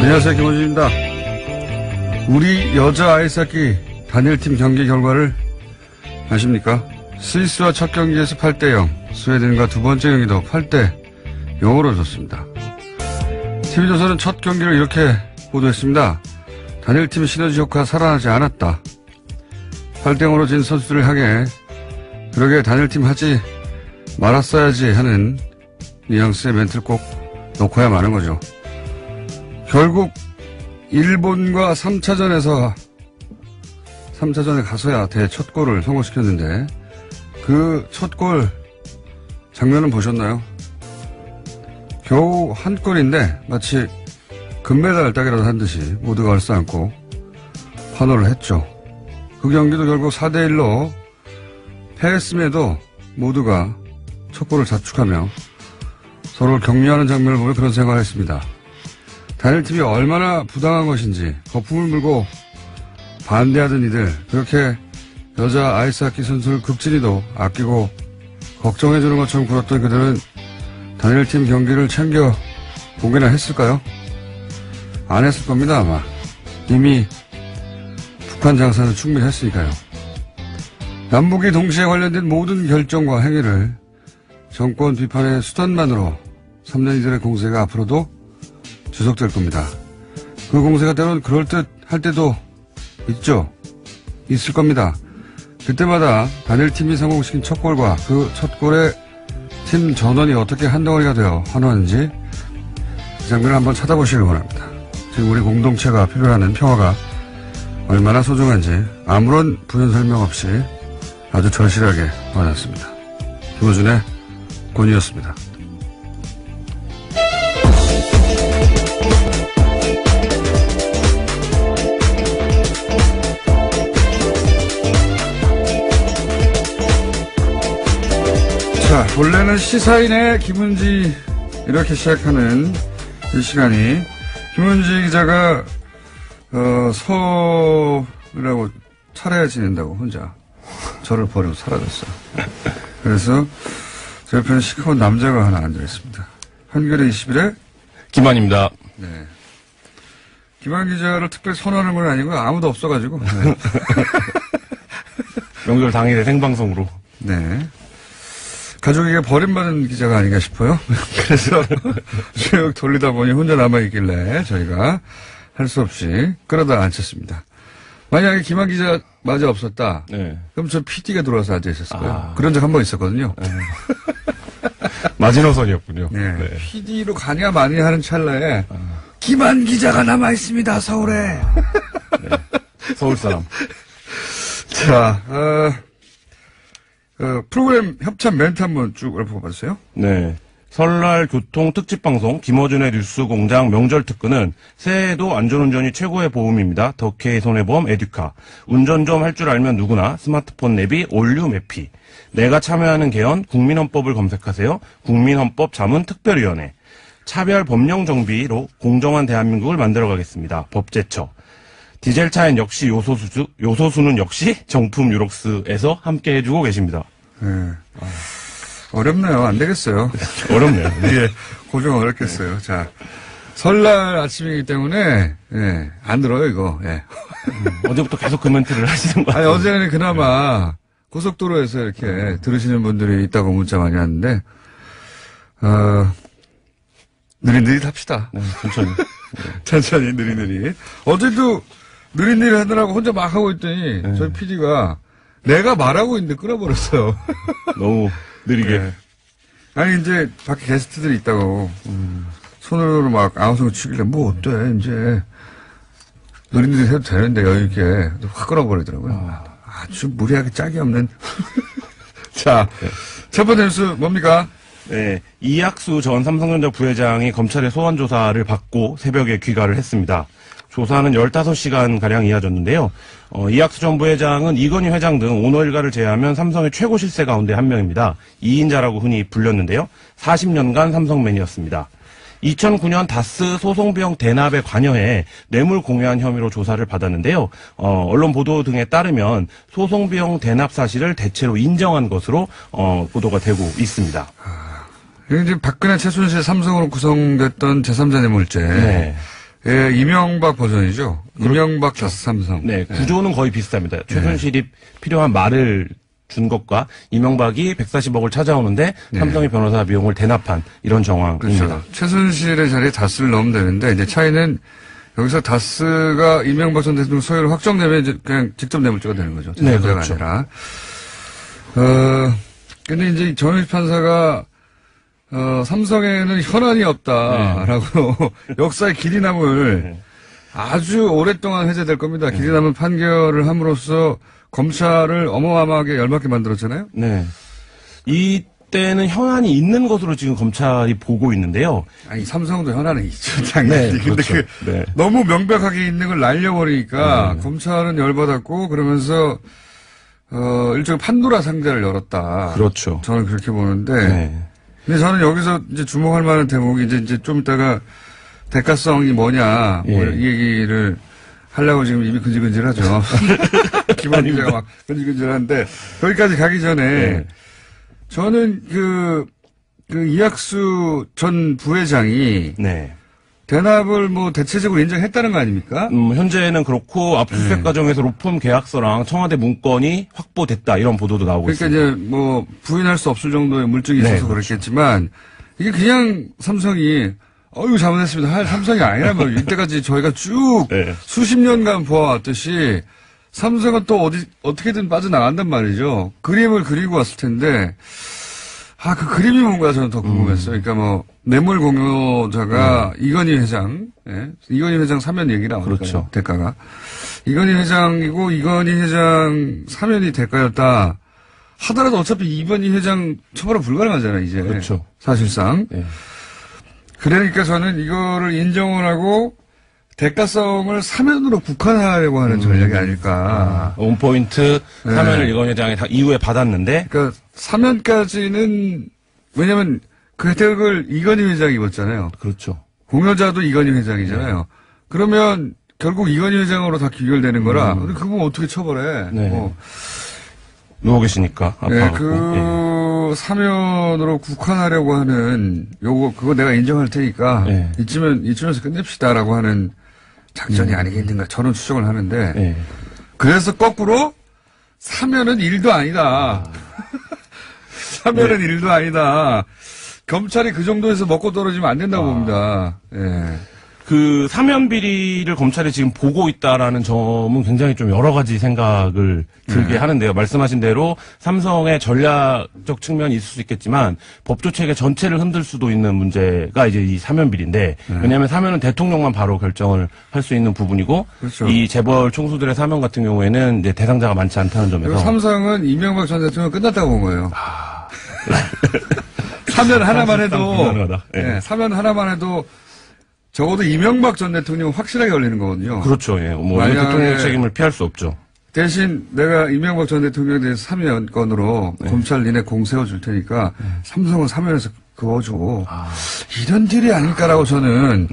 안녕하세요, 김원준입니다. 우리 여자 아이스하키 단일팀 경기 결과를 아십니까? 스위스와 첫 경기에서 8대0, 스웨덴과 두 번째 경기도 8대0으로 졌습니다. TV조선은 첫 경기를 이렇게 보도했습니다. 단일팀 시너지 효과 살아나지 않았다. 8대0으로 진 선수들을 향해 그러게 단일팀 하지 말았어야지 하는 뉘앙스의 멘트를 꼭 놓고야 마는 거죠. 결국 일본과 3차전에 가서야 첫 골을 성공시켰는데 그 첫 골 장면은 보셨나요? 겨우 한 골인데 마치 금메달 따기라도 한 듯이 모두가 얼싸안고 환호를 했죠. 그 경기도 결국 4대1로 패했음에도 모두가 첫 골을 자축하며 서로를 격려하는 장면을 보며 그런 생각을 했습니다. 단일팀이 얼마나 부당한 것인지 거품을 물고 반대하던 이들, 그렇게 여자 아이스하키 선수를 극진히도 아끼고 걱정해주는 것처럼 굴었던 그들은 단일팀 경기를 챙겨보기나 했을까요? 안 했을 겁니다, 아마. 이미 북한 장사는 충분히 했으니까요. 남북이 동시에 관련된 모든 결정과 행위를 정권 비판의 수단만으로 3년 이들의 공세가 앞으로도 지속될 겁니다. 그 공세가 때론 그럴듯 할 때도 있을 겁니다. 그때마다 단일팀이 성공시킨 첫 골과 그 첫 골의 팀 전원이 어떻게 한덩어리가 되어 환호하는지 이 장면을 한번 찾아보시길 바랍니다. 지금 우리 공동체가 필요로 하는 평화가 얼마나 소중한지 아무런 부연 설명 없이 아주 절실하게 와닿습니다. 김호준의 권위였습니다. 자, 원래는 시사인의 김은지 이렇게 시작하는 이 시간이 김은지 기자가 서울이라고 차례 지낸다고 혼자 저를 버리고 사라졌어요. 그래서 제 옆에는 시커먼 남자가 하나 앉아있습니다. 한겨레 21에 김한입니다. 네. 김한 기자를 특별히 선호하는 건 아니고 아무도 없어가지고. 네. 명절 당일에 생방송으로. 네. 가족에게 버림받은 기자가 아닌가 싶어요. 그래서 쭉 돌리다 보니 혼자 남아있길래 저희가 할 수 없이 끌어다 앉혔습니다. 만약에 김한 기자 마저 없었다. 네. 그럼 저 PD가 들어와서 앉아있었을 거예요. 그런 적 한 번 있었거든요. 네. 마지노선이었군요. 네. 네. PD로 가냐 마냐 하는 찰나에 김한 기자가 남아있습니다. 서울에. 네. 서울 사람. 자, 프로그램 협찬 멘트 한번 쭉 읊어봐주세요. 네. 설날 교통 특집 방송 김어준의 뉴스 공장 명절 특근은 새해에도 안전운전이 최고의 보험입니다. 덕케이 손해보험 에듀카. 운전 좀 할 줄 알면 누구나 스마트폰 내비 올류 매피. 내가 참여하는 개헌 국민헌법을 검색하세요. 국민헌법 자문특별위원회. 차별 법령 정비로 공정한 대한민국을 만들어가겠습니다. 법제처. 디젤차엔 역시 요소수는 역시 정품 유록스에서 함께 해주고 계십니다. 네. 어렵네요. 안 되겠어요. 어렵네요. 예, 고정 어렵겠어요. 자, 설날 아침이기 때문에, 예, 안 들어요, 이거. 예. 어제부터 계속 그 멘트를 하시는 거 아니, 같아요. 어제는 그나마 고속도로에서 이렇게 들으시는 분들이 있다고 문자 많이 왔는데, 느릿느릿 합시다. 네, 천천히. 천천히, 느릿느릿. 어제도 느릿느릿 하느라고 혼자 막 하고 있더니, 저희 PD가 내가 말하고 있는데 끊어버렸어요. 너무 느리게. 네. 아니, 이제, 밖에 게스트들이 있다고, 손으로 막 아우성 치길래, 뭐, 어때, 이제. 느릿느릿 해도 되는데, 여유있게. 확 끊어버리더라고요. 아주 무리하게 짝이 없는. 자, 첫 번째 뉴스 뭡니까? 네. 이학수 전 삼성전자 부회장이 검찰의 소환 조사를 받고 새벽에 귀가를 했습니다. 조사는 15시간가량 이어졌는데요. 이학수 전 부회장은 이건희 회장 등 오너 일가를 제외하면 삼성의 최고 실세 가운데 한 명입니다. 2인자라고 흔히 불렸는데요. 40년간 삼성맨이었습니다. 2009년 다스 소송 비용 대납에 관여해 뇌물 공여한 혐의로 조사를 받았는데요. 언론 보도 등에 따르면 소송 비용 대납 사실을 대체로 인정한 것으로 보도가 되고 있습니다. 이게 이제 박근혜 최순실 삼성으로 구성됐던 제3자 뇌물죄. 네. 예, 이명박 버전이죠. 이명박 다스 삼성. 네, 구조는 거의 비슷합니다. 최순실이 필요한 말을 준 것과 이명박이 140억을 찾아오는데 삼성의 변호사 비용을 대납한 이런 정황입니다. 그렇죠. 최순실의 자리에 다스를 넣으면 되는데 이제 차이는 여기서 다스가 이명박 전 대통령 소유를 확정되면 이제 그냥 직접 뇌물죄가 되는 거죠. 네, 그렇죠. 아니라. 근데 이제 정영식 판사가 삼성에는 현안이 없다라고 역사의 길이 남을 아주 오랫동안 회자될 겁니다. 길이 남은 판결을 함으로써 검찰을 어마어마하게 열받게 만들었잖아요. 네. 이때는 현안이 있는 것으로 지금 검찰이 보고 있는데요. 아니, 삼성도 현안은 있죠, 당연히. 네, 근데 그렇죠. 네. 너무 명백하게 있는 걸 날려버리니까 검찰은 열받았고 그러면서 일종의 판도라 상자를 열었다. 그렇죠. 저는 그렇게 보는데. 네. 근데 저는 여기서 이제 주목할 만한 대목이 이제 좀 이따가 대가성이 뭐냐, 뭐 이 얘기를 하려고 지금 입이 근질근질하죠. 기본 기자가 막 근질근질한데 거기까지 가기 전에 저는 그 이학수 전 부회장이 네. 대납을 뭐 대체적으로 인정했다는 거 아닙니까? 현재는 그렇고 압수수색 과정에서 로펌 계약서랑 청와대 문건이 확보됐다 이런 보도도 나오고 그러니까 있습니다. 이제 뭐 부인할 수 없을 정도의 물증이 있어서 그렇죠. 그렇겠지만 이게 그냥 삼성이 이거 잘못했습니다. 할 삼성이 아니란 말이에요. 이때까지 저희가 쭉 수십 년간 보아왔듯이 삼성은 또 어떻게든 빠져나간단 말이죠. 그림을 그리고 왔을 텐데 그 그림이 뭔가 저는 더 궁금했어요. 그러니까 뭐 뇌물 공여자가 이건희 회장, 이건희 회장 사면 얘기 나오니까요. 그렇죠. 대가가 이건희 회장이고 이건희 회장 사면이 대가였다 하더라도 어차피 이건희 회장 처벌은 불가능하잖아요. 이제 그렇죠. 사실상. 그러니까 저는 이거를 인정을 하고 대가성을 사면으로 국한하려고 하는 전략이 아닐까. 원포인트 사면을 이건희 회장이 이후에 받았는데. 그러니까 사면까지는 왜냐면 그 혜택을 이건희 회장이 입었잖아요. 그렇죠. 공여자도 이건희 회장이잖아요. 그러면 결국 이건희 회장으로 다 귀결되는 거라. 근데 그거 어떻게 처벌해? 누워 계시니까. 그 사면으로 국한하려고 하는 그거 내가 인정할 테니까 이쯤에서 끝냅시다라고 하는 작전이 아니겠는가 저는 추정을 하는데 그래서 거꾸로 사면은 일도 아니다. 사면은 일도 아니다. 검찰이 그 정도에서 먹고 떨어지면 안 된다고 봅니다. 그 사면 비리를 검찰이 지금 보고 있다라는 점은 굉장히 좀 여러 가지 생각을 들게 하는데요. 말씀하신 대로 삼성의 전략적 측면이 있을 수 있겠지만 법조 체계 전체를 흔들 수도 있는 문제가 이제 이 사면 비리인데 왜냐하면 사면은 대통령만 바로 결정을 할 수 있는 부분이고 그렇죠. 이 재벌 총수들의 사면 같은 경우에는 이제 대상자가 많지 않다는 점에서 삼성은 이명박 전 대통령 끝났다고 본 거예요. 사면 하나만 해도 사면 하나만 해도 적어도 이명박 전 대통령은 확실하게 걸리는 거거든요. 그렇죠. 뭐 대통령 책임을 피할 수 없죠. 대신 내가 이명박 전 대통령에 대해서 사면 건으로 검찰 니네 공 세워줄 테니까 삼성은 사면에서 그어줘. 이런 딜이 아닐까라고 저는.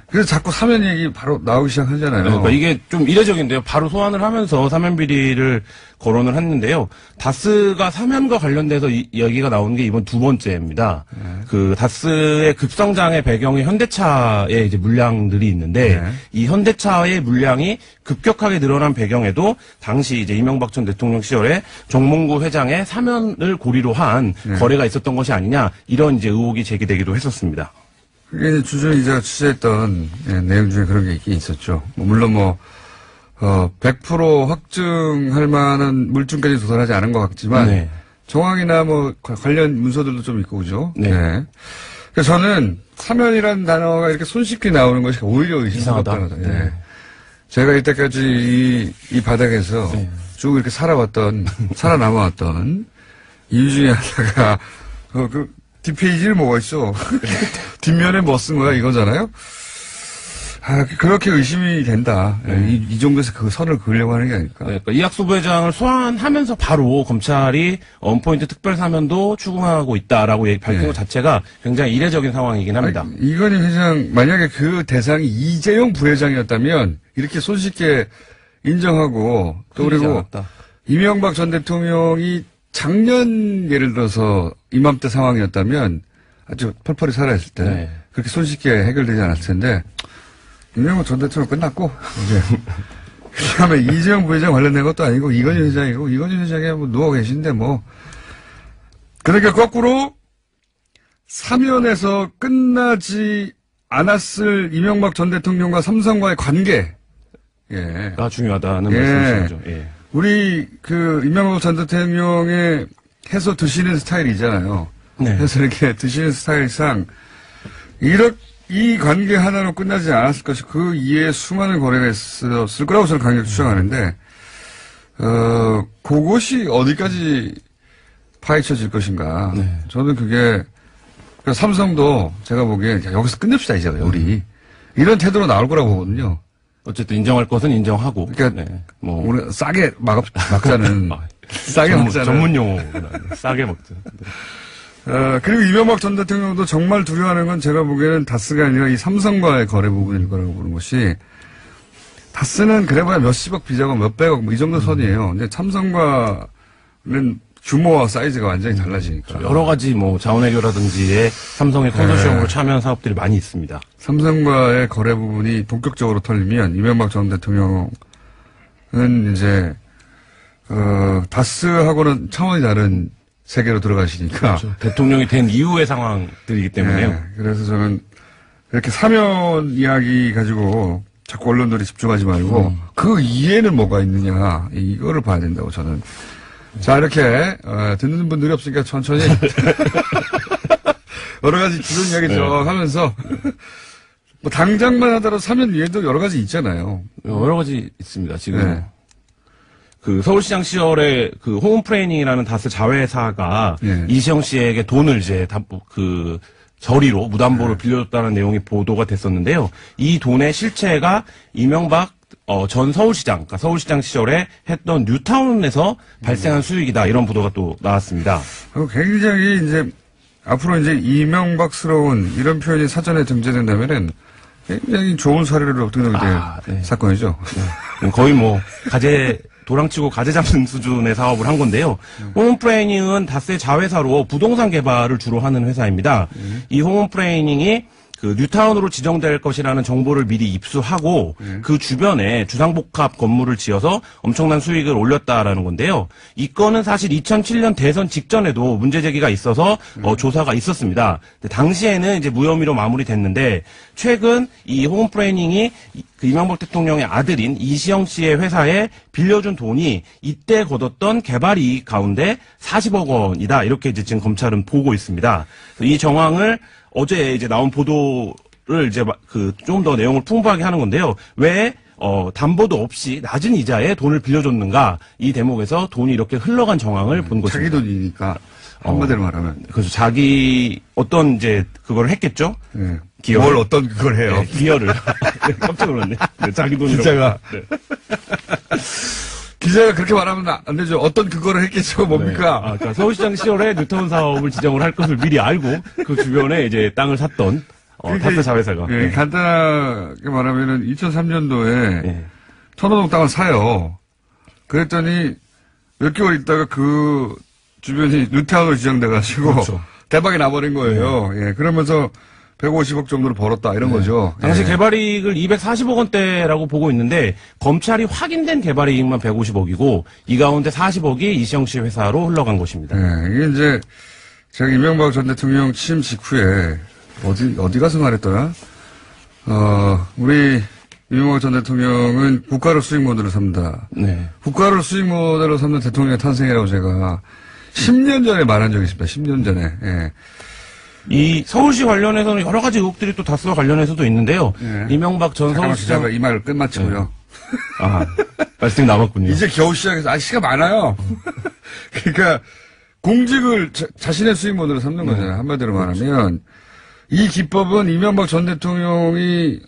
그래서 자꾸 사면 얘기 바로 나오기 시작하잖아요. 그러니까 이게 좀 이례적인데요. 바로 소환을 하면서 사면 비리를 거론을 했는데요. 다스가 사면과 관련돼서 여기가 나오는 게 이번 두 번째입니다. 그 다스의 급성장의 배경이 현대차의 이제 물량들이 있는데 이 현대차의 물량이 급격하게 늘어난 배경에도 당시 이제 이명박 전 대통령 시절에 정몽구 회장의 사면을 고리로 한 거래가 있었던 것이 아니냐 이런 이제 의혹이 제기되기도 했었습니다. 그게 이제 주준이 제가 취재했던 내용 중에 그런 게 있긴 있었죠. 물론 100% 확증할 만한 물증까지 도달하지 않은 것 같지만 정황이나 뭐 관련 문서들도 좀 있고 그죠. 그래서 저는 사면이라는 단어가 이렇게 손쉽게 나오는 것이 오히려 의심스럽다는 거죠. 제가 이때까지 이 바닥에서 쭉 이렇게 살아남아왔던 이유 중에 하나가 뒷페이지를 뭐가 있어. 뒷면에 뭐 쓴 거야 이거잖아요. 그렇게 의심이 된다. 이 정도에서 그 선을 그으려고 하는 게 아닐까. 그러니까 이학수 부회장을 소환하면서 바로 검찰이 원포인트 특별 사면도 추궁하고 있다라고 밝힌 것 자체가 굉장히 이례적인 상황이긴 합니다. 이건희 회장 만약에 그 대상이 이재용 부회장이었다면 이렇게 손쉽게 인정하고 또 그리고 이명박 전 대통령이 작년 예를 들어서 이맘때 상황이었다면 아주 펄펄이 살아있을 때 그렇게 손쉽게 해결되지 않았을 텐데 이명박 전 대통령 끝났고, 이제. 그 다음에 이재용 부회장 관련된 것도 아니고, 이건희 회장이고, 이건희 회장이 뭐 누워 계신데, 뭐. 그러니까 거꾸로, 사면에서 끝나지 않았을 이명박 전 대통령과 삼성과의 관계. 예. 가 중요하다는 말씀이시죠. 예. 우리, 이명박 전 대통령의 해서 드시는 스타일이잖아요. 네. 해서 이렇게 드시는 스타일상, 이 관계 하나로 끝나지 않았을 것이 그 이외에 수많은 거래가 있었을 거라고 저는 강력히 추정하는데, 그것이 어디까지 파헤쳐질 것인가. 네. 저는 그게, 삼성도 제가 보기엔 여기서 끝냅시다, 이제, 우리. 이런 태도로 나올 거라고 보거든요. 어쨌든 인정할 것은 인정하고. 그러니까, 네. 뭐. 우리 싸게 막자는, 싸게 막자는. 전문 용어. 싸게 먹자. 그리고 이명박 전 대통령도 정말 두려워하는 건 제가 보기에는 다스가 아니라 이 삼성과의 거래 부분일 거라고 보는 것이, 다스는 그래봐야 몇십억 비자고 몇백억 뭐 이 정도 선이에요. 근데 삼성과는 규모와 사이즈가 완전히 달라지니까. 여러 가지 뭐 자원외교라든지에 삼성의 컨소시엄으로 참여한 사업들이 많이 있습니다. 삼성과의 거래 부분이 본격적으로 털리면 이명박 전 대통령은 이제, 다스하고는 차원이 다른 세계로 들어가시니까. 그렇죠. 대통령이 된 이후의 상황들이기 때문에요. 네, 그래서 저는 이렇게 사면 이야기 가지고 자꾸 언론들이 집중하지 말고 그 이해는 뭐가 있느냐 이거를 봐야 된다고 저는. 자, 이렇게 듣는 분들이 없으니까 천천히 여러 가지 기존 이야기 하면서 뭐 당장만 하더라도 사면 이해도 여러 가지 있잖아요. 여러 가지 있습니다. 지금. 네. 그 서울시장 시절에 그 호문프레이닝이라는 다스 자회사가 네. 이시영 씨에게 돈을 이제 저리로 무담보를 빌려줬다는 내용이 보도가 됐었는데요. 이 돈의 실체가 이명박 전 서울시장, 그러니까 서울시장 시절에 했던 뉴타운에서 발생한 수익이다 이런 보도가 또 나왔습니다. 굉장히 이제 앞으로 이제 이명박스러운 이런 표현이 사전에 등재된다면은 굉장히 좋은 사례로 등록이 될 네. 사건이죠. 네. 거의 뭐 도랑치고 가재 잡는 수준의 사업을 한 건데요. 호문프레이닝은 다스의 자회사로 부동산 개발을 주로 하는 회사입니다. 이 호문프레이닝이 그 뉴타운으로 지정될 것이라는 정보를 미리 입수하고 그 주변에 주상복합 건물을 지어서 엄청난 수익을 올렸다라는 건데요. 이 건은 사실 2007년 대선 직전에도 문제 제기가 있어서 조사가 있었습니다. 근데 당시에는 이제 무혐의로 마무리됐는데 최근 이 호문프레이닝이 그 이명박 대통령의 아들인 이시영 씨의 회사에 빌려준 돈이 이때 거뒀던 개발 이익 가운데 40억 원이다. 이렇게 이제 지금 검찰은 보고 있습니다. 이 정황을 어제 이제 나온 보도를 이제 좀 더 내용을 풍부하게 하는 건데요. 왜 담보도 없이 낮은 이자에 돈을 빌려줬는가? 이 대목에서 돈이 이렇게 흘러간 정황을 본 것입니다. 자기 돈이니까 한마디로 말하면. 그래서 자기 어떤 이제 그걸 했겠죠? 네. 기여. 뭘 어떤 그걸 해요? 네, 기여를. 네, 깜짝 놀랐네. 네, 자기 돈이라고. 기자가. 네. 기자가 그렇게 말하면 안 되죠. 어떤 그거를 했겠죠. 뭡니까? 네. 그러니까 서울시장 시절에 뉴타운 사업을 지정을 할 것을 미리 알고 그 주변에 이제 땅을 샀던 다스 자회사가. 네, 간단하게 말하면은 2003년도에 네. 천호동 땅을 사요. 그랬더니 몇 개월 있다가 그 주변이 뉴타운으로 지정돼가지고 그렇죠. 대박이 나버린 거예요. 예, 그러면서 150억 정도를 벌었다 이런 거죠. 당시 예. 개발이익을 240억 원대라고 보고 있는데 검찰이 확인된 개발이익만 150억이고 이 가운데 40억이 이시영 씨 회사로 흘러간 것입니다. 예, 이게 이제 제가 이명박 전 대통령 취임 직후에 어디 가서 말했더라? 우리 이명박 전 대통령은 국가를 수익 모델로 삼는다. 네. 국가를 수익 모델로 삼는 대통령의 탄생이라고 제가 10년 전에 말한 적이 있습니다. 10년 전에. 예. 이 서울시 관련해서는 여러 가지 의혹들이 또 다스와 관련해서도 있는데요. 네. 이명박 전 서울시장. 이 말을 끝마치고요. 말씀이 남았군요. 이제 겨우 시작해서 시간 많아요. 그러니까 공직을 자신의 수익 모델로 삼는 거잖아요. 한마디로 말하면 이 기법은 이명박 전 대통령이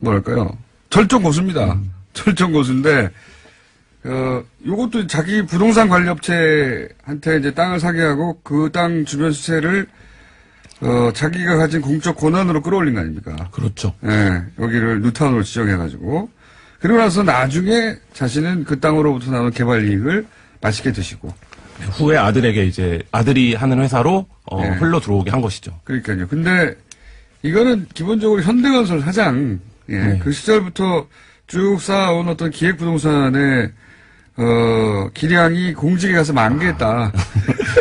뭐랄까요? 절정 고수입니다. 절정 고수인데 요것도 자기 부동산 관리업체한테 이제 땅을 사게 하고 그 땅 주변 시세를 자기가 가진 공적 권한으로 끌어올린 거 아닙니까? 그렇죠. 예, 여기를 뉴타운으로 지정해가지고. 그리고 나서 나중에 자신은 그 땅으로부터 나오는 개발 이익을 맛있게 드시고. 후에 아들에게 이제 아들이 하는 회사로 네. 흘러 들어오게 한 것이죠. 그러니까요. 근데 이거는 기본적으로 현대건설 사장 예. 네. 그 시절부터 쭉 쌓아온 어떤 기획부동산의, 기량이 공직에 가서 만개했다.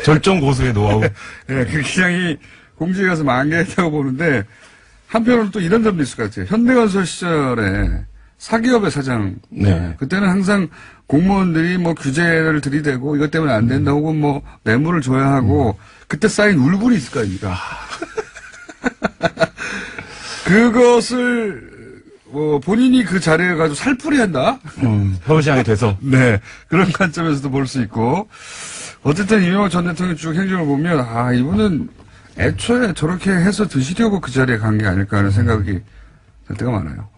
절정 고수의 노하우. 예, 그 기량이 공직에 가서 만개했다고 보는데, 한편으로는 또 이런 점도 있을 것 같아요. 현대건설 시절에 사기업의 사장. 네. 그때는 항상 공무원들이 뭐 규제를 들이대고 이것 때문에 안 된다 혹은 뭐 뇌물을 줘야 하고 그때 쌓인 울분이 있을 거 아닙니까? 그것을 본인이 그 자리에 가지고 살풀이한다? 서울시장이 돼서. 네. 그런 관점에서도 볼 수 있고. 어쨌든 이명박 전 대통령 쭉 행적을 보면, 이분은 애초에 저렇게 해서 드시려고 그 자리에 간 게 아닐까 하는 생각이 들 때가 많아요.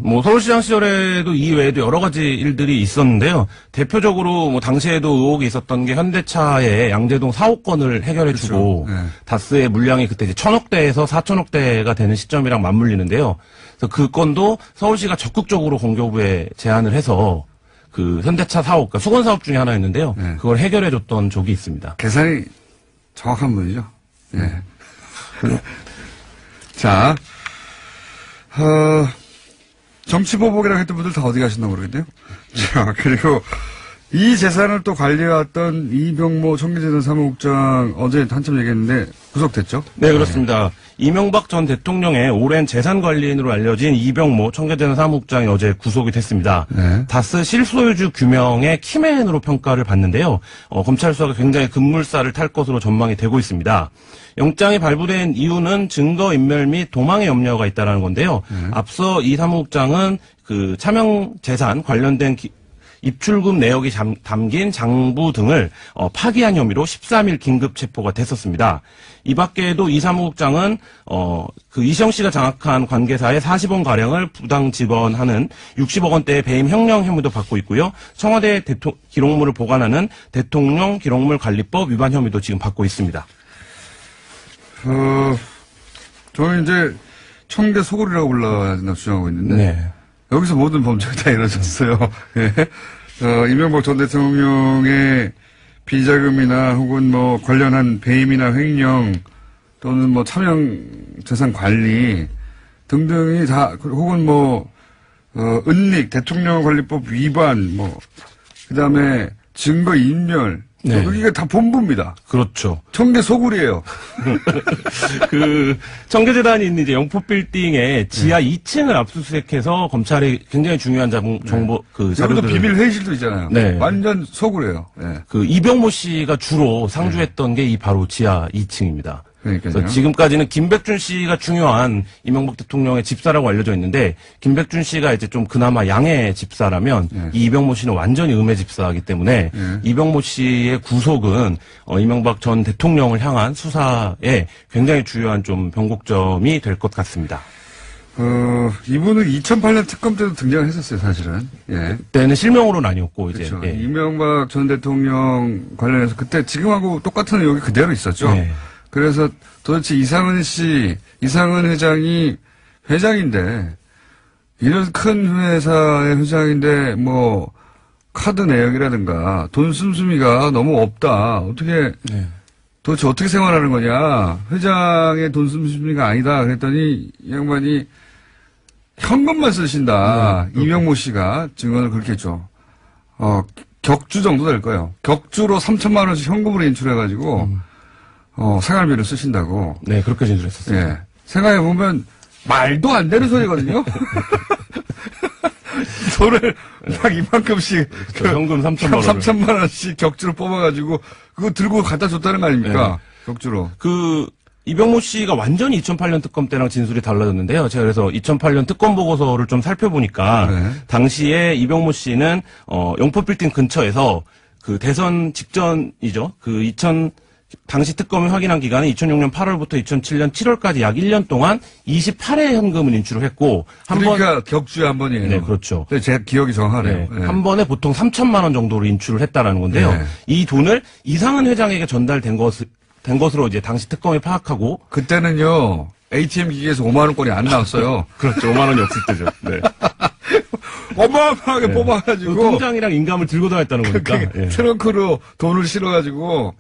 뭐 서울시장 시절에도 이외에도 여러 가지 일들이 있었는데요. 대표적으로 뭐 당시에도 의혹이 있었던 게 현대차의 양재동 사옥건을 해결해주고 그렇죠. 네. 다스의 물량이 그때 이제 1,000억대에서 4,000억대가 되는 시점이랑 맞물리는데요. 그래서 그 건도 서울시가 적극적으로 공교부에 제안을 해서 그 현대차 사옥, 그러니까 수건 사업 중에 하나였는데요. 네. 그걸 해결해줬던 적이 있습니다. 계산이 정확한 분이죠. 예. 자, 정치보복이라고 했던 분들 다 어디 가셨나 모르겠네요. 자, 그리고 이 재산을 또 관리해왔던 이병모 청계재단 사무국장 어제 한참 얘기했는데 구속됐죠? 네, 그렇습니다. 이명박 전 대통령의 오랜 재산 관리인으로 알려진 이병모 청계재단 사무국장이 어제 구속이 됐습니다. 네. 다스 실소유주 규명의 키맨으로 평가를 받는데요. 검찰 수사가 굉장히 급물살을 탈 것으로 전망이 되고 있습니다. 영장이 발부된 이유는 증거인멸 및 도망의 염려가 있다는 건데요. 앞서 이 사무국장은 그 차명 재산 관련된 입출금 내역이 담긴 장부 등을 파기한 혐의로 13일 긴급 체포가 됐었습니다. 이 밖에도 이 사무국장은 그 이시영 씨가 장악한 관계사의 40원 가량을 부당 지번하는 60억 원대의 배임 횡령 혐의도 받고 있고요. 청와대 기록물을 보관하는 대통령 기록물 관리법 위반 혐의도 지금 받고 있습니다. 저는 이제 청계 소굴이라고 불러야 된다고 주장하고 있는데 네. 여기서 모든 범죄가 다 이루어졌어요. 예. 이명박 전 대통령의 비자금이나 혹은 뭐 관련한 배임이나 횡령 또는 뭐 차명 재산 관리 등등이 다 혹은 뭐 은닉 대통령 관리법 위반 그다음에 증거 인멸 네. 이게 다 본부입니다. 그렇죠. 청계 소굴이에요. 그 청계재단이 있는 이제 영포 빌딩의 지하 2층을 압수수색해서 검찰이 굉장히 중요한 정보 그 여기도 자료들 비밀 회의실도 있잖아요. 네. 완전 소굴이에요. 네. 그 이병모 씨가 주로 상주했던 게 이 바로 지하 2층입니다. 그러니까요. 그래서 지금까지는 김백준 씨가 중요한 이명박 대통령의 집사라고 알려져 있는데 김백준 씨가 이제 좀 그나마 양의 집사라면 이 이병모 씨는 완전히 음의 집사이기 때문에 이병모 씨의 구속은 이명박 전 대통령을 향한 수사에 굉장히 중요한 좀 변곡점이 될 것 같습니다. 이분은 2008년 특검 때도 등장을 했었어요, 사실은. 예. 그때는 실명으로는 아니었고 이제 그렇죠. 예. 이명박 전 대통령 관련해서 그때 지금하고 똑같은 의혹이 그대로 있었죠. 네. 그래서 도대체 이상은 회장이 회장인데, 이런 큰 회사의 회장인데, 카드 내역이라든가, 돈 씀씀이가 너무 없다. 도대체 어떻게 생활하는 거냐. 회장의 돈 씀씀이가 아니다. 그랬더니, 이 양반이 현금만 쓰신다. 이명모 씨가 증언을 그렇게 했죠. 격주 정도 될 거예요. 격주로 3천만 원씩 현금으로 인출해가지고, 생활비를 쓰신다고. 네, 그렇게 진술했었어요. 예. 생각해보면, 말도 안 되는 소리거든요? 돈을 막 이만큼씩. 현금 3천만 원. 3천만 원씩 격주로 뽑아가지고, 그거 들고 갖다 줬다는 거 아닙니까? 격주로. 이병모 씨가 완전히 2008년 특검 때랑 진술이 달라졌는데요. 제가 그래서 2008년 특검 보고서를 좀 살펴보니까, 당시에 이병모 씨는, 영포빌딩 근처에서 그 대선 직전이죠. 당시 특검이 확인한 기간은 2006년 8월부터 2007년 7월까지 약 1년 동안 28회 현금을 인출을 했고 그러니까 격주에 한 번이에요. 네, 그렇죠. 제 기억이 정확하네요. 네, 한 번에 보통 3천만 원 정도로 인출을 했다라는 건데요. 네. 이 돈을 이상은 회장에게 전달된 것으로 이제 당시 특검이 파악하고 그때는요. ATM 기계에서 5만 원권이 안 나왔어요. 그렇죠. 5만 원이 없을 때죠. 네. 어마어마하게 뽑아가지고 통장이랑 인감을 들고 다녔다는 거니까. 트렁크로 돈을 실어가지고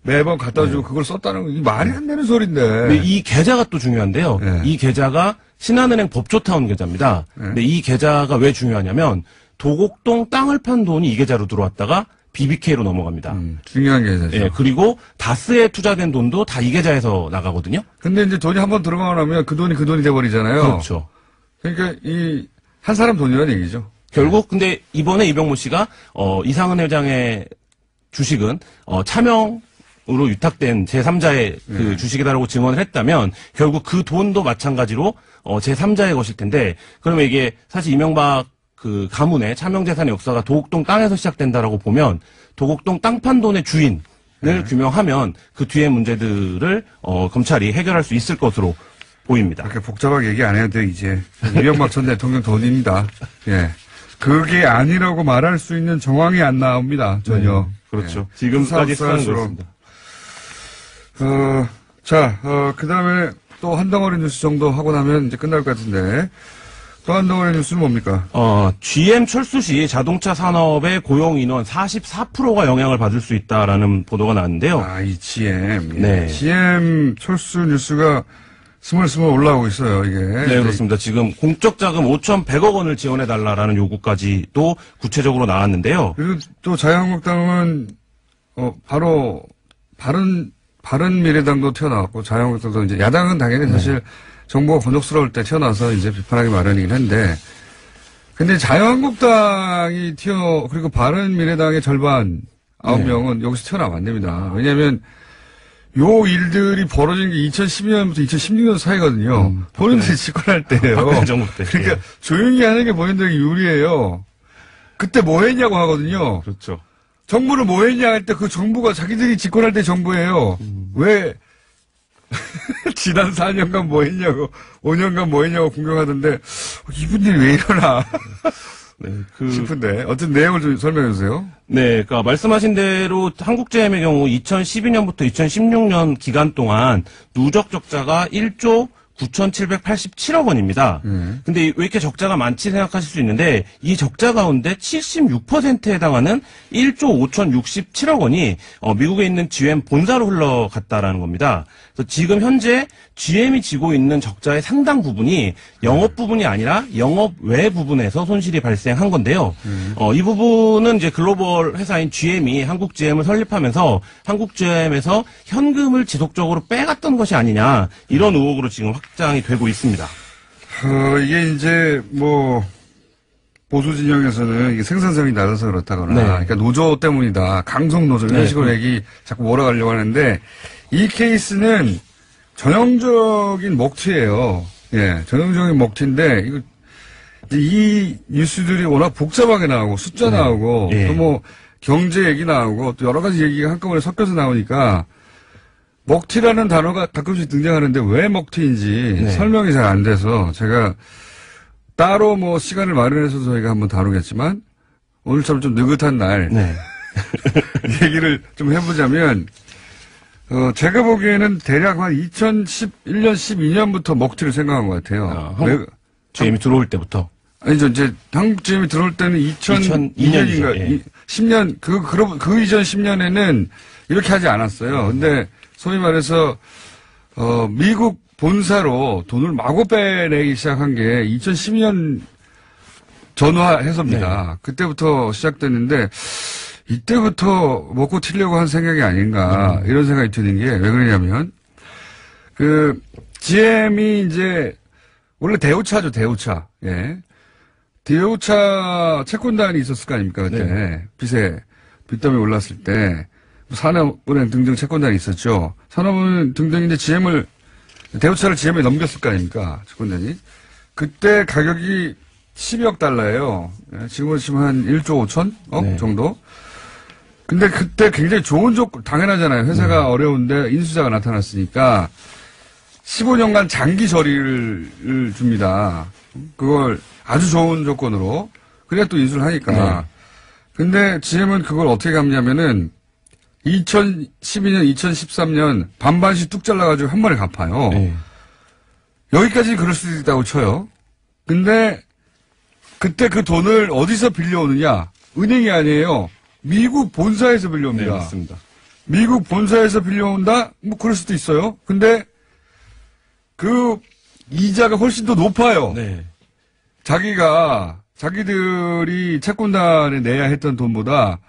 매번 갖다 주고 그걸 썼다는 거, 이게 말이 안 되는 소린데. 이 계좌가 또 중요한데요. 이 계좌가 신한은행 법조타운 계좌입니다. 근데 이 계좌가 왜 중요하냐면 도곡동 땅을 판 돈이 이 계좌로 들어왔다가 BBK로 넘어갑니다. 중요한 계좌죠. 예, 그리고 다스에 투자된 돈도 다 이 계좌에서 나가거든요. 근데 이제 돈이 한번 들어가고 나면 그 돈이 돼버리잖아요. 그렇죠. 그러니까 한 사람 돈이라는 얘기죠. 결국 근데 이번에 이병모 씨가 이상은 회장의 주식은 차명으로 위탁된 제3자의 그 주식이다라고 증언을 했다면 결국 그 돈도 마찬가지로 제3자의 것일 텐데 그러면 이게 사실 이명박 그 가문의 차명 재산의 역사가 도곡동 땅에서 시작된다라고 보면 도곡동 땅 판 돈의 주인을 규명하면 그 뒤의 문제들을 검찰이 해결할 수 있을 것으로 보입니다. 그렇게 복잡하게 얘기 안 해도 돼 이제 이명박 전 대통령 돈입니다. 예. 그게 아니라고 말할 수 있는 정황이 안 나옵니다. 전혀. 그렇죠. 예. 지금까지 수사는 그렇습니다. 그 다음에 또 한 덩어리 뉴스 정도 하고 나면 이제 끝날 것 같은데, 또 한 덩어리 뉴스는 뭡니까? GM 철수 시 자동차 산업의 고용 인원 44%가 영향을 받을 수 있다라는 보도가 나왔는데요. 이 GM. 네. GM 철수 뉴스가 스물스물 올라오고 있어요, 이게. 네, 그렇습니다. 지금 공적 자금 5,100억 원을 지원해달라라는 요구까지도 구체적으로 나왔는데요. 그리고 또 자유한국당은, 바로, 바른미래당도 튀어나왔고, 자유한국당도 이제, 야당은 당연히 사실 정부가 곤혹스러울 때 튀어나와서 이제 비판하기 마련이긴 한데, 근데 자유한국당이 그리고 바른미래당의 절반, 9명은 여기서 튀어나오면 안 됩니다. 왜냐면, 요 일들이 벌어진 게 2012년부터 2016년 사이거든요. 본인들이 집권할 때예요. 박근혜 정부 때. 그러니까 조용히 하는 게 본인들에게 유리해요. 그때 뭐 했냐고 하거든요. 그렇죠. 정부는 뭐 했냐 할 때 그 정부가 자기들이 집권할 때 정부예요. 왜 지난 4년간 뭐 했냐고 5년간 뭐 했냐고 공격하던데 이분들이 왜 이러나 싶은데 어떤 내용을 좀 설명해 주세요. 네, 그러니까 말씀하신 대로 한국제임의 경우 2012년부터 2016년 기간 동안 누적 적자가 1조 9,787억 원입니다. 근데 왜 이렇게 적자가 많지 생각하실 수 있는데 이 적자 가운데 76%에 해당하는 1조 5,067억 원이 미국에 있는 GM 본사로 흘러갔다라는 겁니다. 그래서 지금 현재 GM이 지고 있는 적자의 상당 부분이 영업 부분이 아니라 영업 외 부분에서 손실이 발생한 건데요. 이 부분은 이제 글로벌 회사인 GM이 한국 GM을 설립하면서 한국 GM에서 현금을 지속적으로 빼갔던 것이 아니냐 이런 의혹으로 지금 확장이 되고 있습니다. 이게 이제 보수 진영에서는 이게 생산성이 낮아서 그렇다거나, 그러니까 노조 때문이다, 강성 노조 이런 식으로 얘기 자꾸 몰아가려고 하는데 이 케이스는 전형적인 먹튀예요. 예, 전형적인 먹튀인데 이 뉴스들이 워낙 복잡하게 나오고 숫자 나오고 또 경제 얘기 나오고 또 여러 가지 얘기가 한꺼번에 섞여서 나오니까. 먹튀라는 단어가 가끔씩 등장하는데 왜 먹튀인지 설명이 잘 안 돼서 제가 따로 시간을 마련해서 저희가 한번 다루겠지만 오늘처럼 좀 느긋한 날 얘기를 좀 해보자면 제가 보기에는 대략 한 2011년 12년부터 먹튀를 생각한 것 같아요. GM이 들어올 때부터? 아니죠. 이제 한국 GM이 들어올 때는 2002년인가 10년 그 이전 10년에는 이렇게 하지 않았어요. 근데 소위 말해서 미국 본사로 돈을 마구 빼내기 시작한 게 2012년 전후해서입니다. 그때부터 시작됐는데 이때부터 먹고 튀려고 한 생각이 아닌가 이런 생각이 드는 게 왜 그러냐면 GM이 이제 원래 대우차죠. 대우차. 예. 대우차 채권단이 있었을 거 아닙니까 그때 빚더미 올랐을 때. 산업은행 등등 채권단이 있었죠. 산업은행 등등인데 대우차를 GM에 넘겼을 거 아닙니까? 채권단이. 그때 가격이 12억 달러예요. 지금은 한 1조 5천억 정도? 근데 그때 굉장히 좋은 조건, 당연하잖아요. 회사가 어려운데 인수자가 나타났으니까 15년간 장기 처리를 줍니다. 그걸 아주 좋은 조건으로. 그래야 또 인수를 하니까. 근데 GM은 그걸 어떻게 갚냐면은 2012년, 2013년 반반씩 뚝 잘라가지고 한 번에 갚아요. 여기까지 그럴 수도 있다고 쳐요. 근데 그때 그 돈을 어디서 빌려오느냐? 은행이 아니에요. 미국 본사에서 빌려옵니다. 네, 맞습니다. 미국 본사에서 빌려온다? 그럴 수도 있어요. 근데 그 이자가 훨씬 더 높아요. 네. 자기들이 채권단에 내야 했던 돈보다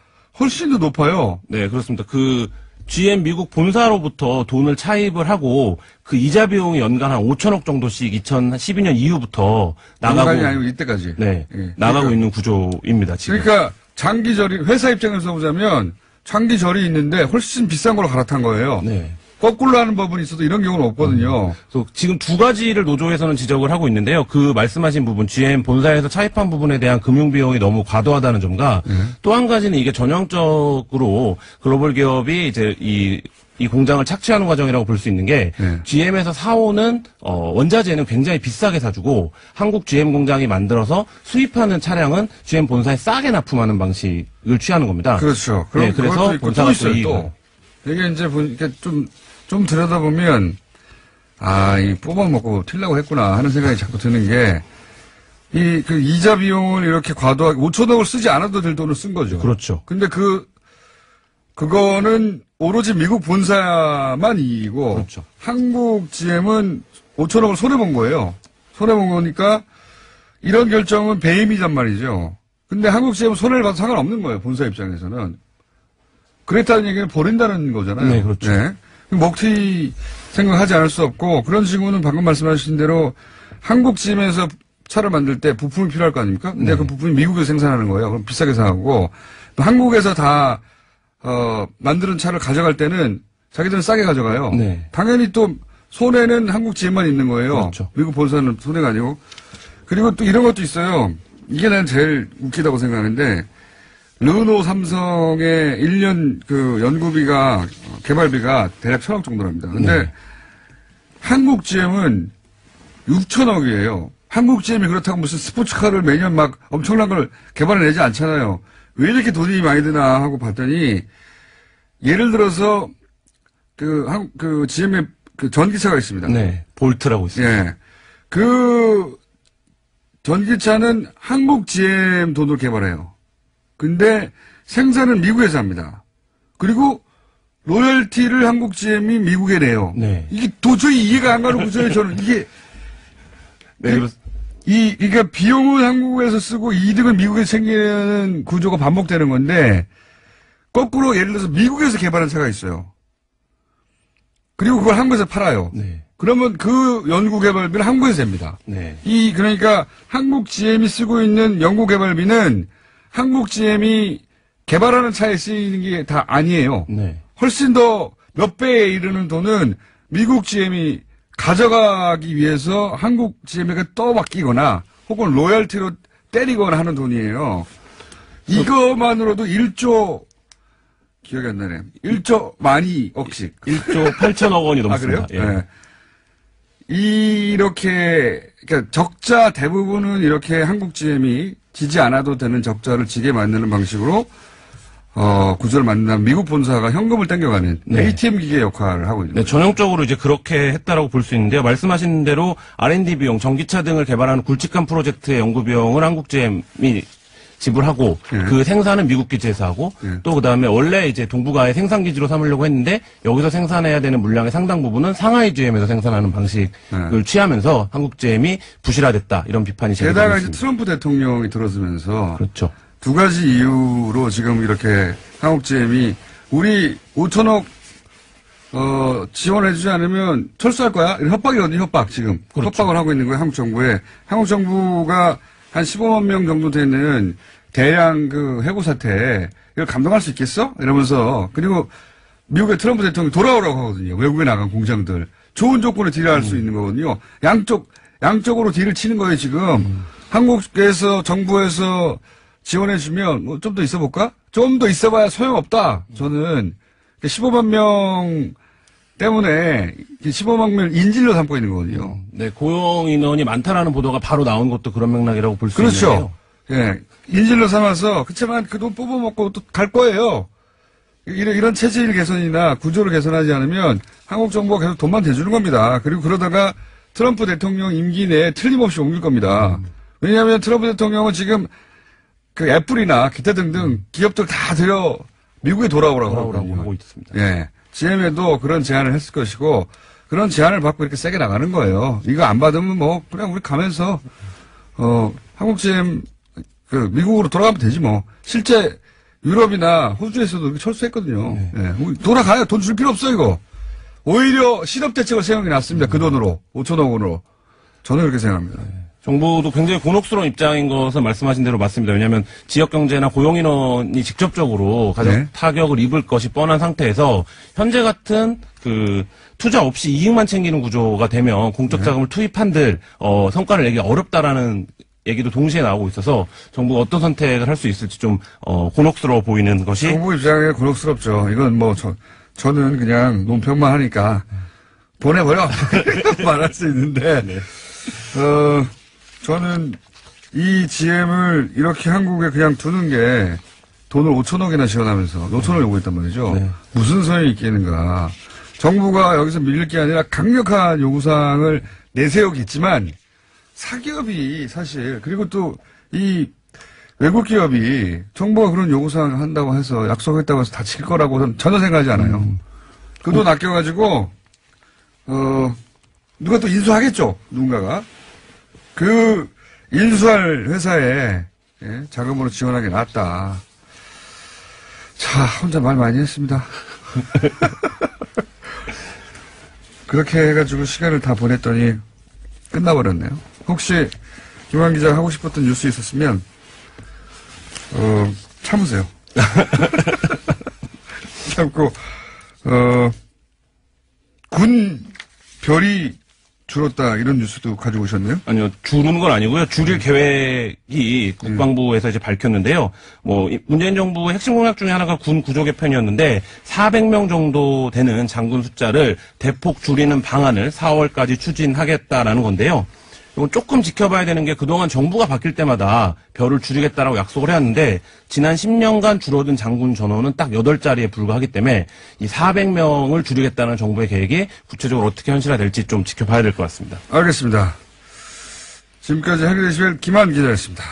훨씬 더 높아요. 네, 그렇습니다. 그 GM 미국 본사로부터 돈을 차입을 하고 그 이자 비용이 연간 한 5천억 정도씩 2012년 이후부터 나가고 아니고 이때까지. 네. 예. 나가고 그러니까, 있는 구조입니다, 지금. 그러니까 장기절이 회사 입장에서 보자면 장기절이 있는데 훨씬 비싼 걸로 갈아탄 거예요. 네. 거꾸로 하는 법은 있어도 이런 경우는 없거든요. 그래서 지금 두 가지를 노조에서는 지적을 하고 있는데요. 그 말씀하신 부분, GM 본사에서 차입한 부분에 대한 금융 비용이 너무 과도하다는 점과 또 한 가지는 이게 전형적으로 글로벌 기업이 이제 이 공장을 착취하는 과정이라고 볼 수 있는 게 GM에서 사오는 원자재는 굉장히 비싸게 사주고 한국 GM 공장이 만들어서 수입하는 차량은 GM 본사에 싸게 납품하는 방식을 취하는 겁니다. 그렇죠. 그럼 네, 그래서 본사가 또 있어요. 또 이게 이제 보니까 좀 들여다보면 이 뽑아먹고 튀려고 했구나 하는 생각이 자꾸 드는 게 그 이자 비용을 이렇게 과도하게 5천억을 쓰지 않아도 될 돈을 쓴 거죠. 그렇죠. 근데 그거는 오로지 미국 본사만 이익이고 그렇죠. 한국 GM은 5천억을 손해본 거예요. 손해본 거니까 이런 결정은 배임이란 말이죠. 근데 한국 GM은 손해를 봐도 상관없는 거예요. 본사 입장에서는. 그랬다는 얘기는 버린다는 거잖아요. 네, 그렇죠. 네. 먹튀 생각하지 않을 수 없고 그런 징후는 방금 말씀하신 대로 한국 GM에서 차를 만들 때 부품이 필요할 거 아닙니까? 근데 그 부품이 미국에서 생산하는 거예요. 그럼 비싸게 사고 한국에서 다 만드는 차를 가져갈 때는 자기들은 싸게 가져가요. 네. 당연히 또 손해는 한국 GM만 있는 거예요. 그렇죠. 미국 본사는 손해가 아니고. 그리고 또 이런 것도 있어요. 이게 난 제일 웃기다고 생각하는데 르노 삼성의 1년 그 연구비가 개발비가 대략 1,000억 정도랍니다. 근데 한국 GM은 6천억이에요. 한국 GM이 그렇다고 무슨 스포츠카를 매년 막 엄청난 걸 개발해내지 않잖아요. 왜 이렇게 돈이 많이 드나 하고 봤더니 예를 들어서 그 GM의 그 전기차가 있습니다. 네. 볼트라고 있습니다. 예. 그 전기차는 한국 GM 돈으로 개발해요. 근데 생산은 미국에서 합니다. 그리고 로열티를 한국 GM이 미국에 내요. 네. 이게 도저히 이해가 안 가는 구조예요. 저는 이게 네, 그러니까 비용은 한국에서 쓰고 이득은 미국에서 챙기는 구조가 반복되는 건데 거꾸로 예를 들어서 미국에서 개발한 차가 있어요. 그리고 그걸 한국에서 팔아요. 네. 그러면 그 연구 개발비는 한국에서 됩니다. 네. 그러니까 한국 GM이 쓰고 있는 연구 개발비는 한국 GM이 개발하는 차에 쓰이는 게 다 아니에요. 네. 훨씬 더 몇 배에 이르는 돈은 미국 GM이 가져가기 위해서 한국 GM에게 떠맡기거나 혹은 로열티로 때리거나 하는 돈이에요. 이것만으로도 1조 기억이 안 나네. 1조 12억씩. 1조 8천억 원이 넘습니다. 그래요? 네. 이렇게 그러니까 적자 대부분은 이렇게 한국 GM이 지지 않아도 되는 적자를 지게 만드는 방식으로 구조를 만든다면 미국 본사가 현금을 땡겨가는 ATM 기계 역할을 하고 있는 네, 전형적으로 이제 그렇게 했다라고 볼 수 있는데요. 말씀하신 대로 R&D 비용, 전기차 등을 개발하는 굵직한 프로젝트의 연구 비용을 한국 GM이 지불하고 그 생산은 미국 기지에서 하고 또 그다음에 원래 이제 동북아의 생산 기지로 삼으려고 했는데 여기서 생산해야 되는 물량의 상당 부분은 상하이 GM에서 생산하는 방식을 취하면서 한국 GM이 부실화됐다 이런 비판이 제기되고 게다가 있습니다. 이제 트럼프 대통령이 들어서면서 그렇죠. 두 가지 이유로 지금 이렇게 한국 GM이 우리 5천억 지원해주지 않으면 철수할 거야? 이런 협박이거든요. 협박 지금 그렇죠. 협박을 하고 있는 거예요. 한국 정부에. 한국 정부가 한 15만 명 정도 되는 대량 그 해고 사태 이걸 감당할 수 있겠어? 이러면서 그리고 미국의 트럼프 대통령이 돌아오라고 하거든요. 외국에 나간 공장들 좋은 조건에 딜할 수 있는 거거든요. 양쪽으로 딜을 치는 거예요 지금. 한국에서 정부에서 지원해주면 뭐 좀 더 있어볼까? 좀 더 있어봐야 소용없다. 저는 15만 명 때문에 15만 명을 인질로 삼고 있는 거거든요. 네, 고용 인원이 많다라는 보도가 바로 나온 것도 그런 맥락이라고 볼 수 그렇죠. 있는데요. 예, 인질로 삼아서 그렇지만 그 돈 뽑아먹고 또 갈 거예요. 이런 체질 개선이나 구조를 개선하지 않으면 한국 정부가 계속 돈만 대주는 겁니다. 그리고 그러다가 트럼프 대통령 임기 내에 틀림없이 옮길 겁니다. 왜냐하면 트럼프 대통령은 지금 그 애플이나 기타 등등 기업들 다 들여 미국에 돌아오라고 하고 있습니다. 예. GM에도 그런 제안을 했을 것이고, 그런 제안을 받고 이렇게 세게 나가는 거예요. 이거 안 받으면 뭐 그냥 우리 가면서 한국GM 미국으로 돌아가면 되지 뭐. 실제 유럽이나 호주에서도 이렇게 철수했거든요. 네. 예, 돌아가요. 돈 줄 필요 없어 이거. 오히려 실업대책을 세우는 게 낫습니다. 그 돈으로 5천억 원으로. 저는 그렇게 생각합니다. 정부도 굉장히 곤혹스러운 입장인 것은 말씀하신 대로 맞습니다. 왜냐하면 지역 경제나 고용 인원이 직접적으로 가장 네. 타격을 입을 것이 뻔한 상태에서 현재 같은 그 투자 없이 이익만 챙기는 구조가 되면 공적 자금을 투입한들 성과를 내기 어렵다라는 얘기도 동시에 나오고 있어서 정부가 어떤 선택을 할 수 있을지 좀 곤혹스러워 보이는 것이 정부 입장에 곤혹스럽죠. 이건 뭐 저는 그냥 논평만 하니까 보내버려 말할 수 있는데 네. 저는 이 GM을 이렇게 한국에 그냥 두는 게 돈을 5천억이나 지원하면서 5천억을 요구했단 말이죠. 네. 무슨 소용이 있겠는가. 정부가 여기서 밀릴 게 아니라 강력한 요구사항을 내세우겠지만 사기업이 사실 그리고 또 이 외국 기업이 정부가 그런 요구사항을 한다고 해서 약속했다고 해서 다 지킬 거라고 저는 전혀 생각하지 않아요. 그 돈 아껴가지고 누가 또 인수하겠죠. 누군가가. 그 인수할 회사에 자금으로 지원하는 게 낫다. 자, 혼자 말 많이 했습니다. 그렇게 해가지고 시간을 다 보냈더니 끝나버렸네요. 혹시 김한 기자가 하고 싶었던 뉴스 있었으면 참으세요. 참고 군 별이 줄었다 이런 뉴스도 가지고 오셨네요. 아니요, 줄은 건 아니고요. 줄일 계획이 국방부에서 이제 밝혔는데요. 뭐 문재인 정부의 핵심 공약 중에 하나가 군 구조 개편이었는데 400명 정도 되는 장군 숫자를 대폭 줄이는 방안을 4월까지 추진하겠다라는 건데요. 이건 조금 지켜봐야 되는 게 그동안 정부가 바뀔 때마다 별을 줄이겠다라고 약속을 해왔는데 지난 10년간 줄어든 장군 전원은 딱 8자리에 불과하기 때문에 이 400명을 줄이겠다는 정부의 계획이 구체적으로 어떻게 현실화될지 좀 지켜봐야 될 것 같습니다. 알겠습니다. 지금까지 해결되시면 김한 기자였습니다.